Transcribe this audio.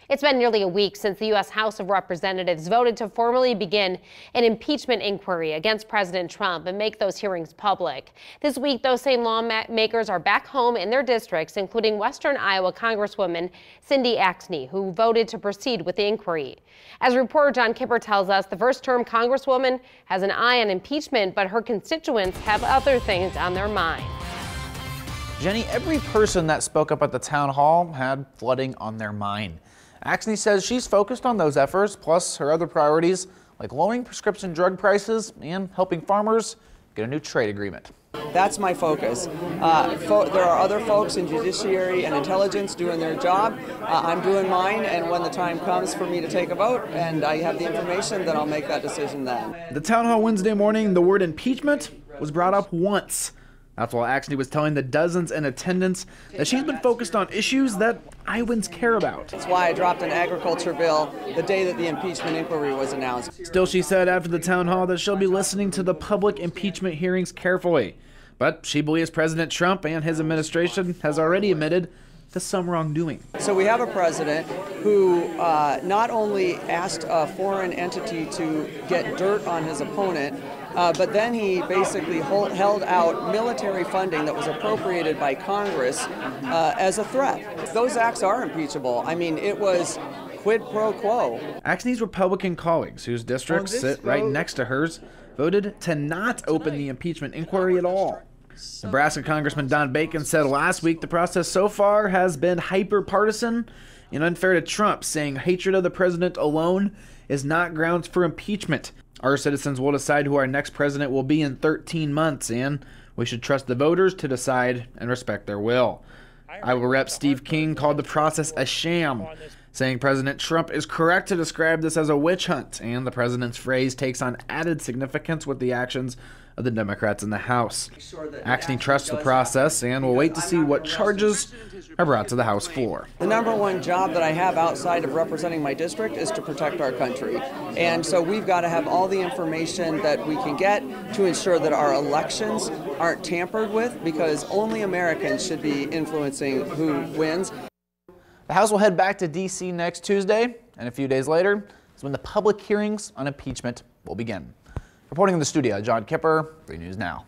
It's been nearly a week since the U.S. House of Representatives voted to formally begin an impeachment inquiry against President Trump and make those hearings public. This week, those same lawmakers are back home in their districts, including Western Iowa Congresswoman Cindy Axne, who voted to proceed with the inquiry. As reporter John Kipper tells us, the first-term Congresswoman has an eye on impeachment, but her constituents have other things on their mind. Jenny, every person that spoke up at the town hall had flooding on their mind. Axne says she's focused on those efforts, plus her other priorities like lowering prescription drug prices and helping farmers get a new trade agreement. That's my focus. There are other folks in judiciary and intelligence doing their job. I'm doing mine, and when the time comes for me to take a vote and I have the information, then I'll make that decision then. The town hall Wednesday morning, the word impeachment was brought up once. That's while Axne was telling the dozens in attendance that she's been focused on issues that Iowans care about. That's why I dropped an agriculture bill the day that the impeachment inquiry was announced. Still, she said after the town hall that she'll be listening to the public impeachment hearings carefully. But she believes President Trump and his administration has already admitted to some wrongdoing. So we have a president who not only asked a foreign entity to get dirt on his opponent, but then he basically held out military funding that was appropriated by Congress as a threat. Those acts are impeachable. I mean, it was quid pro quo. Axne's Republican colleagues, whose districts sit right next to hers, voted to not open the impeachment inquiry at all. Nebraska Congressman Don Bacon said last week the process so far has been hyper-partisan and unfair to Trump, saying hatred of the president alone is not grounds for impeachment. Our citizens will decide who our next president will be in 13 months, and we should trust the voters to decide and respect their will. Iowa Rep. Steve King called the process a sham, saying President Trump is correct to describe this as a witch hunt, and the president's phrase takes on added significance with the actions of the Democrats in the House. Axne trusts the process and will wait to see what charges are brought to the House floor. The number one job that I have outside of representing my district is to protect our country. And so we've got to have all the information that we can get to ensure that our elections aren't tampered with, because only Americans should be influencing who wins. The House will head back to D.C. next Tuesday, and a few days later is when the public hearings on impeachment will begin. Reporting in the studio, John Kipper, 3 News Now.